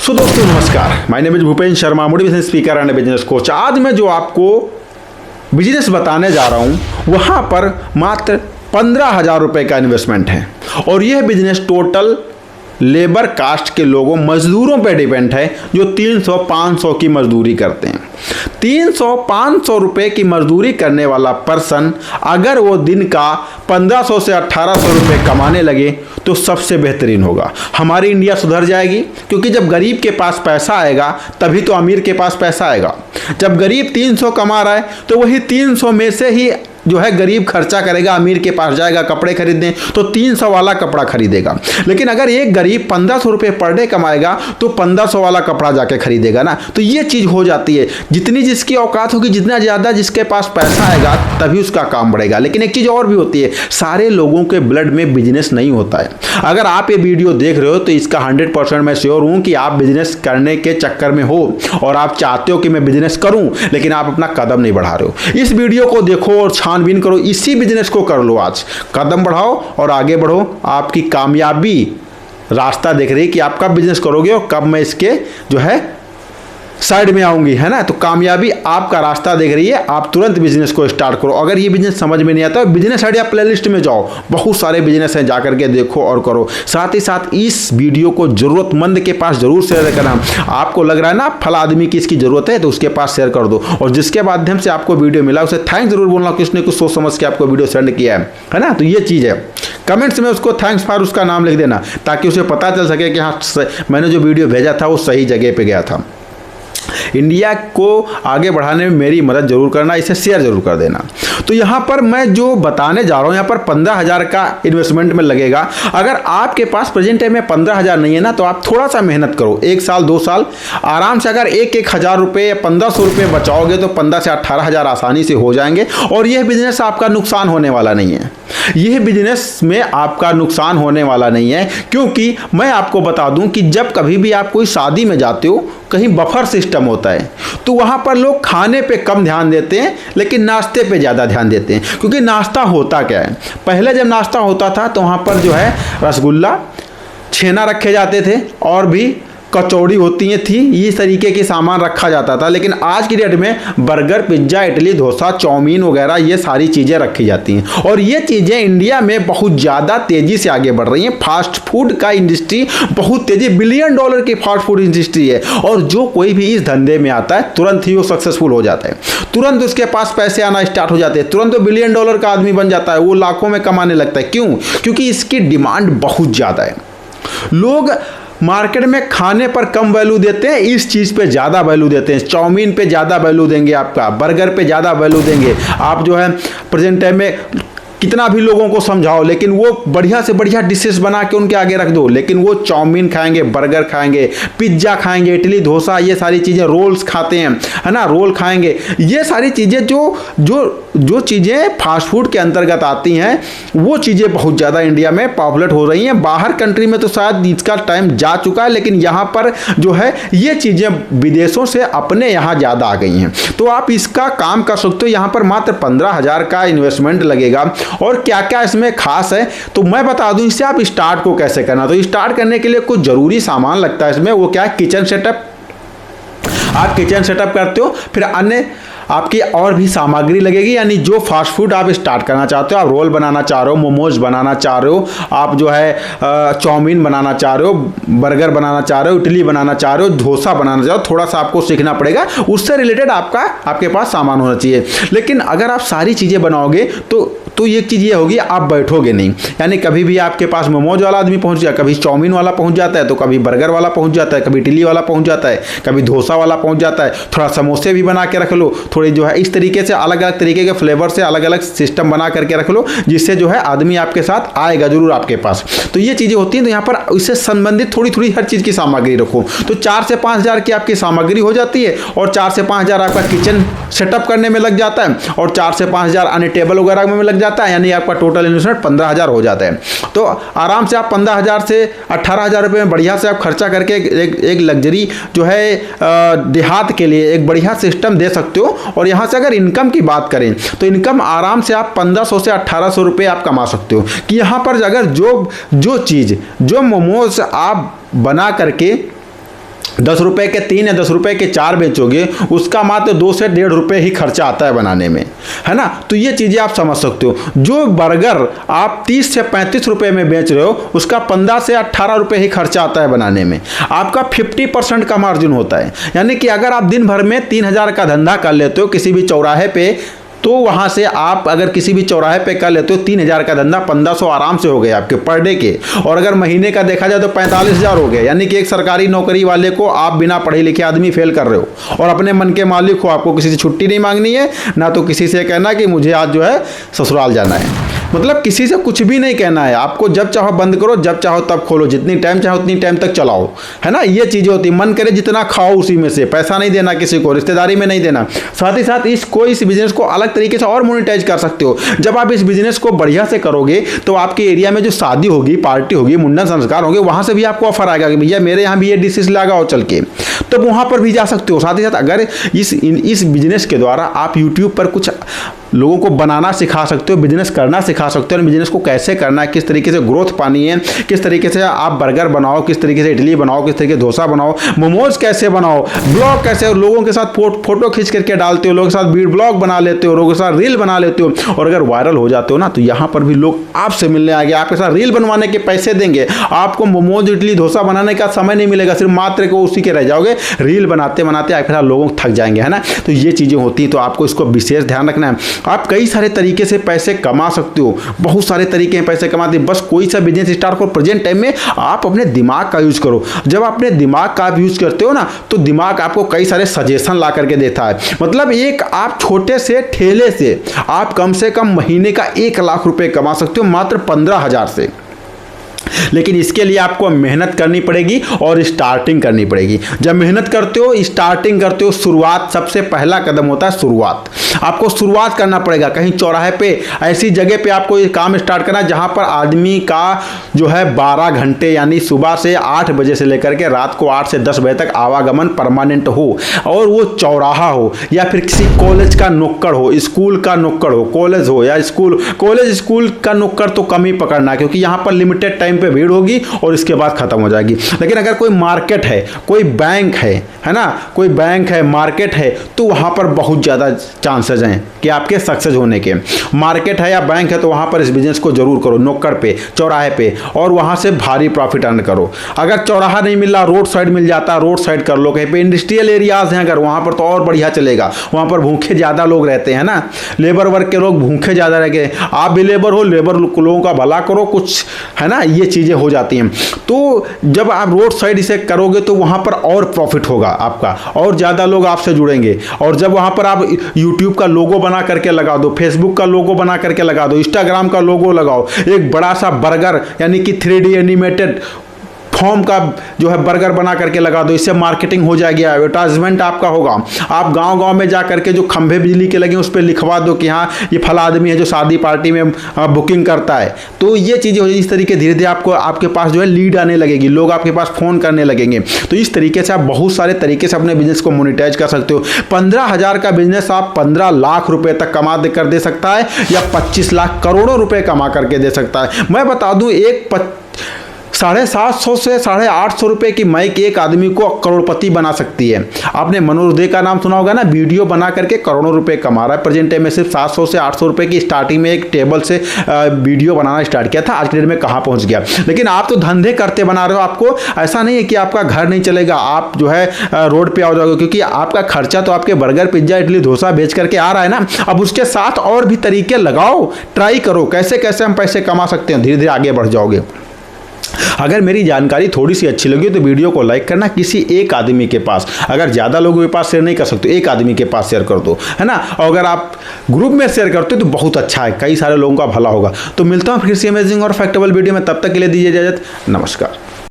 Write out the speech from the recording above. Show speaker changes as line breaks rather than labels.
सो दोस्तों नमस्कार, my name is Bhupendra Sharma, motivation speaker and business coach. आज मैं जो आपको बिजनेस बताने जा रहा हूँ वहाँ पर मात्र 15,000 रुपये का इन्वेस्टमेंट है और यह बिजनेस टोटल लेबर कास्ट के लोगों मजदूरों पे डिपेंड है जो 300-500 की मजदूरी करते हैं। 300-500 रुपये की मजदूरी करने वाला पर्सन अगर वो दिन का 1500 से 1800 रुपये कमाने लगे तो सबसे बेहतरीन होगा। हमारी इंडिया सुधर जाएगी, क्योंकि जब गरीब के पास पैसा आएगा तभी तो अमीर के पास पैसा आएगा। जब गरीब 300 कमा रहा है तो वही 300 में से ही जो है गरीब खर्चा करेगा, अमीर के पास जाएगा कपड़े खरीदने तो 300 वाला कपड़ा खरीदेगा। लेकिन अगर एक गरीब 1500 रुपये पर डे कमाएगा तो 1500 वाला कपड़ा जाके खरीदेगा ना। तो ये चीज़ हो जाती है, जितनी जिसकी औकात होगी, जितना ज़्यादा जिसके पास पैसा आएगा तभी उसका काम बढ़ेगा। लेकिन एक चीज़ और भी होती है, सारे लोगों के ब्लड में बिजनेस नहीं होता है। अगर आप ये वीडियो देख रहे हो तो इसका 100% मैं श्योर हूँ कि आप बिजनेस करने के चक्कर में हो और आप चाहते हो कि मैं बिजनेस करूँ, लेकिन आप अपना कदम नहीं बढ़ा रहे हो। इस वीडियो को देखो और छानबीन करो, इसी बिजनेस को कर लो। आज कदम बढ़ाओ और आगे बढ़ो। आपकी कामयाबी रास्ता देख रही है कि आप कब बिजनेस करोगे और कब मैं इसके जो है साइड में आऊंगी, है ना। तो कामयाबी आपका रास्ता देख रही है, आप तुरंत बिजनेस को स्टार्ट करो। अगर ये बिजनेस समझ में नहीं आता, बिजनेस आइडिया प्लेलिस्ट में जाओ, बहुत सारे बिजनेस हैं, जाकर के देखो और करो। साथ ही साथ इस वीडियो को जरूरतमंद के पास जरूर शेयर करना। आपको लग रहा है ना फला आदमी की इसकी जरूरत है तो उसके पास शेयर कर दो, और जिसके माध्यम से आपको वीडियो मिला उसे थैंक्स जरूर बोलना कि उसने कुछ सोच समझ के आपको वीडियो सेंड किया है ना। तो ये चीज़ है, कमेंट्स में उसको थैंक्स फॉर उसका नाम लिख देना ताकि उसे पता चल सके कि हाँ मैंने जो वीडियो भेजा था वो सही जगह पे गया था। इंडिया को आगे बढ़ाने में मेरी मदद जरूर करना, इसे शेयर जरूर कर देना। तो यहाँ पर मैं जो बताने जा रहा हूँ, यहाँ पर 15,000 का इन्वेस्टमेंट में लगेगा। अगर आपके पास प्रेजेंट टाइम में 15,000 नहीं है ना, तो आप थोड़ा सा मेहनत करो, 1 साल 2 साल आराम से अगर 1,000 रुपये या 1500 रुपये बचाओगे तो 15 से 18,000 आसानी से हो जाएंगे। और यह बिजनेस आपका नुकसान होने वाला नहीं है, यह बिजनेस में आपका नुकसान होने वाला नहीं है। क्योंकि मैं आपको बता दूं कि जब कभी भी आप कोई शादी में जाते हो, कहीं बफर सिस्टम होता है, तो वहाँ पर लोग खाने पे कम ध्यान देते हैं लेकिन नाश्ते पे ज़्यादा ध्यान देते हैं। क्योंकि नाश्ता होता क्या है, पहले जब नाश्ता होता था तो वहाँ पर जो है रसगुल्ला, छेना रखे जाते थे और भी कचौड़ी होती थी, इस तरीके के सामान रखा जाता था। लेकिन आज की डेट में burger, pizza, idli, dosa, chow mein वगैरह ये सारी चीज़ें रखी जाती हैं और ये चीज़ें इंडिया में बहुत ज़्यादा तेज़ी से आगे बढ़ रही हैं। फास्ट फूड का इंडस्ट्री बहुत तेज़ी, $1 बिलियन की फास्ट फूड इंडस्ट्री है और जो कोई भी इस धंधे में आता है तुरंत ही वो सक्सेसफुल हो जाता है, तुरंत उसके पास पैसे आना स्टार्ट हो जाते हैं, तुरंत वो $1 बिलियन का आदमी बन जाता है, वो लाखों में कमाने लगता है। क्यों? क्योंकि इसकी डिमांड बहुत ज़्यादा है। लोग मार्केट में खाने पर कम वैल्यू देते हैं, इस चीज़ पे ज़्यादा वैल्यू देते हैं। चाउमीन पे ज़्यादा वैल्यू देंगे, आपका बर्गर पे ज़्यादा वैल्यू देंगे। आप जो है प्रेजेंट टाइम में कितना भी लोगों को समझाओ, लेकिन वो बढ़िया से बढ़िया डिशेस बना के उनके आगे रख दो, लेकिन वो चाउमीन खाएंगे, बर्गर खाएंगे, पिज्ज़ा खाएंगे, इडली डोसा, ये सारी चीज़ें, रोल्स खाते हैं, है ना, रोल खाएंगे। ये सारी चीज़ें जो चीज़ें फास्ट फूड के अंतर्गत आती हैं वो चीज़ें बहुत ज़्यादा इंडिया में पॉपुलर हो रही हैं। बाहर कंट्री में तो शायद इसका टाइम जा चुका है, लेकिन यहाँ पर जो है ये चीज़ें विदेशों से अपने यहाँ ज़्यादा आ गई हैं। तो आप इसका काम कर सकते हो। यहाँ पर मात्र 15,000 का इन्वेस्टमेंट लगेगा। और क्या क्या इसमें खास है तो मैं बता दूं, इससे आप स्टार्ट को कैसे करना। तो स्टार्ट करने के लिए कुछ जरूरी सामान लगता है इसमें, वो क्या है, किचन सेटअप। आप किचन सेटअप करते हो, फिर अन्य आपकी और भी सामग्री लगेगी, यानी जो फास्ट फूड आप स्टार्ट करना चाहते हो, आप रोल बनाना चाह रहे हो, मोमोज बनाना चाह रहे हो, आप जो है चाउमीन बनाना चाह रहे हो, बर्गर बनाना चाह रहे हो, इडली बनाना चाह रहे हो, डोसा बनाना चाह रहे हो, थोड़ा सा आपको सीखना पड़ेगा, उससे रिलेटेड आपके पास सामान होना चाहिए। लेकिन अगर आप सारी चीज़ें बनाओगे तो ये चीज़ ये होगी, आप बैठोगे नहीं। यानी कभी भी आपके पास मोमोज वाला आदमी पहुंच गया, कभी चाउमीन वाला पहुंच जाता है, तो कभी बर्गर वाला पहुंच जाता है, कभी इडली वाला पहुंच जाता है, कभी डोसा वाला पहुंच जाता है। थोड़ा समोसे भी बना के रख लो, थोड़ी जो है इस तरीके से अलग अलग तरीके के फ्लेवर से अलग अलग सिस्टम बना करके रख लो, जिससे जो है आदमी आपके साथ आएगा जरूर आपके पास। तो ये चीज़ें होती हैं। तो यहाँ पर इससे संबंधित थोड़ी थोड़ी हर चीज़ की सामग्री रखो। तो 4 से 5,000 की आपकी सामग्री हो जाती है और 4 से 5,000 आपका किचन सेटअप करने में लग जाता है और 4 से 5,000 अन्य टेबल वगैरह में लग जाता है, यानी आपका टोटल इन्वेस्टमेंट 15,000 हो जाता है। तो आराम से आप 15,000 से 18,000 रुपये में बढ़िया से आप खर्चा करके एक लग्जरी जो है देहात के लिए एक बढ़िया सिस्टम दे सकते हो। और यहाँ से अगर इनकम की बात करें तो इनकम आराम से आप 1500 से 1800 रुपये आप कमा सकते हो। कि यहाँ पर अगर जो चीज़ जो मोमोज आप बना करके 10 रुपए के 3 या 10 रुपए के 4 बेचोगे, उसका मात्र 2 से 1.5 रुपए ही खर्चा आता है बनाने में, है ना। तो ये चीज़ें आप समझ सकते हो। जो बर्गर आप 30 से 35 रुपए में बेच रहे हो, उसका 15 से 18 रुपए ही खर्चा आता है बनाने में। आपका 50% का मार्जिन होता है। यानी कि अगर आप दिन भर में 3000 का धंधा कर लेते हो किसी भी चौराहे पे, तो वहाँ से आप अगर किसी भी चौराहे पे कर लेते हो 3000 का धंधा 1500 आराम से हो गए आपके पर डे के। और अगर महीने का देखा जाए तो 45,000 हो गए। यानी कि एक सरकारी नौकरी वाले को आप बिना पढ़े लिखे आदमी फेल कर रहे हो और अपने मन के मालिक हो। आपको किसी से छुट्टी नहीं मांगनी है, ना तो किसी से कहना कि मुझे आज जो है ससुराल जाना है। मतलब किसी से कुछ भी नहीं कहना है। आपको जब चाहो बंद करो, जब चाहो तब खोलो, जितनी टाइम चाहो उतनी टाइम तक चलाओ, है ना। ये चीज़ें होती है। मन करे जितना खाओ उसी में से, पैसा नहीं देना किसी को, रिश्तेदारी में नहीं देना। साथ ही साथ इस बिजनेस को अलग तरीके से और मोनेटाइज कर सकते हो। जब आप इस बिजनेस को बढ़िया से करोगे तो आपके एरिया में जो शादी होगी, पार्टी होगी, मुंडन संस्कार होंगे, वहाँ से भी आपको ऑफर आएगा कि भैया मेरे यहाँ भी ये डिशेज लगाओ चल के, तो वहाँ पर भी जा सकते हो। साथ ही साथ अगर इस बिजनेस के द्वारा आप यूट्यूब पर कुछ लोगों को बनाना सिखा सकते हो, बिजनेस करना सिखा सकते हो, और बिजनेस को कैसे करना है, किस तरीके से ग्रोथ पानी है, किस तरीके से आप बर्गर बनाओ, किस तरीके से इडली बनाओ, किस तरीके से डोसा बनाओ, मोमोज कैसे बनाओ, ब्लॉग कैसे, लोगों के साथ फोटो खींच करके डालते हो, लोगों के साथ ब्लॉग बना लेते हो, लोगों के साथ रील बना लेते हो, और अगर वायरल हो जाते हो ना, तो यहाँ पर भी लोग आपसे मिलने आएंगे, आपके साथ रील बनवाने के पैसे देंगे। आपको मोमोज इडली डोसा बनाने का समय नहीं मिलेगा, सिर्फ मात्र को उसी के रह जाओगे। रील बनाते बनाते आपके साथ लोग थक जाएंगे, है ना। तो ये चीज़ें होती हैं। तो आपको इसको विशेष ध्यान रखना है। आप कई सारे तरीके से पैसे कमा सकते हो, बहुत सारे तरीके हैं पैसे कमाते हैं। बस कोई सा बिजनेस स्टार्ट करो। प्रेजेंट टाइम में आप अपने दिमाग का यूज करो। जब आप अपने दिमाग का यूज करते हो ना, तो दिमाग आपको कई सारे सजेशन ला करके देता है। मतलब एक आप छोटे से ठेले से आप कम से कम महीने का 1 लाख रुपए कमा सकते हो मात्र 15,000 से। लेकिन इसके लिए आपको मेहनत करनी पड़ेगी और स्टार्टिंग करनी पड़ेगी। जब मेहनत करते हो, स्टार्टिंग करते हो, शुरुआत, सबसे पहला कदम होता है शुरुआत। आपको शुरुआत करना पड़ेगा। कहीं चौराहे पे, ऐसी जगह पे आपको ये काम स्टार्ट करना जहां पर आदमी का जो है 12 घंटे, यानी सुबह से 8 बजे से लेकर के रात को 8 से 10 बजे तक आवागमन परमानेंट हो, और वो चौराहा हो या फिर किसी कॉलेज का नुक्कड़ हो, स्कूल का नुक्कड़ हो, कॉलेज हो या स्कूल का नुक्कड़ तो कम ही पकड़ना, क्योंकि यहाँ पर लिमिटेड टाइम पे भीड़ होगी और इसके बाद खत्म हो जाएगी। लेकिन अगर कोई मार्केट है, कोई बैंक है ना, कोई बैंक है, मार्केट है, तो वहां पर बहुत ज़्यादा चांसेस हैं कि आपके सक्सेस होने के। मार्केट है या बैंक है तो वहां पर इस बिजनेस को जरूर करो, नुक्कड़ पे, चौराहे पे, और वहां से भारी प्रॉफिट अर्न करो। अगर चौराहा नहीं मिल रहा, रोड साइड मिल जाता, रोड साइड कर लो। कहीं पे इंडस्ट्रियल एरियाज हैं अगर, वहां पर तो और बढ़िया चलेगा। वहां पर भूखे ज़्यादा लोग रहते हैं ना, लेबर वर्ग के लोग भूखे ज़्यादा रह गए। आप भी लेबर हो, लेबर लोगों का भला करो कुछ, है ना। ये चीज़ें हो जाती हैं। तो जब आप रोड साइड इसे करोगे तो वहाँ पर और प्रॉफिट होगा आपका, और ज़्यादा लोग आपसे जुड़ेंगे। और जब वहाँ पर आप यूट्यूब का लोगो बना करके लगा दो, फेसबुक का लोगो बना करके लगा दो, इंस्टाग्राम का लोगो लगाओ, एक बड़ा सा बर्गर यानी कि 3D एनिमेटेड फॉर्म का जो है बर्गर बना करके लगा दो, इससे मार्केटिंग हो जाएगी, एडवर्टाइजमेंट आपका होगा। आप गांव-गांव में जा करके जो खंभे बिजली के लगे उस पर लिखवा दो कि हाँ ये फला आदमी है जो शादी पार्टी में बुकिंग करता है। तो ये चीज़ें हो जाएगी। इस तरीके धीरे धीरे आपको आपके पास जो है लीड आने लगेगी, लोग आपके पास फ़ोन करने लगेंगे। तो इस तरीके से आप बहुत सारे तरीके से अपने बिजनेस को मोनेटाइज कर सकते हो। 15,000 का बिजनेस आप 15 लाख रुपए तक कमा कर दे सकता है, या 25 लाख करोड़ों रुपए कमा करके दे सकता है। मैं बता दूं, 750 से 850 रुपए की माइक एक आदमी को करोड़पति बना सकती है। आपने मनोज दे का नाम सुना होगा ना, वीडियो बना करके करोड़ों रुपए कमा रहा है। प्रेजेंट टाइम में सिर्फ 700 से 800 रुपए की स्टार्टिंग में एक टेबल से वीडियो बनाना स्टार्ट किया था, आज के डेट में कहाँ पहुंच गया। लेकिन आप तो धंधे करते बना रहे हो, आपको ऐसा नहीं है कि आपका घर नहीं चलेगा, आप जो है रोड पे आ जाओगे, क्योंकि आपका खर्चा तो आपके बर्गर, पिज्जा, इडली, डोसा बेच करके आ रहा है ना। अब उसके साथ और भी तरीके लगाओ, ट्राई करो कैसे कैसे हम पैसे कमा सकते हैं, धीरे धीरे आगे बढ़ जाओगे। अगर मेरी जानकारी थोड़ी सी अच्छी लगी तो वीडियो को लाइक करना, किसी एक आदमी के पास, अगर ज़्यादा लोगों के पास शेयर नहीं कर सकते, एक आदमी के पास शेयर कर दो, है ना। और अगर आप ग्रुप में शेयर करते हो तो बहुत अच्छा है, कई सारे लोगों का भला होगा। तो मिलता हूँ फिर से अमेजिंग और फैक्टेबल वीडियो में, तब तक के लिए दीजिए इजाज़त, नमस्कार।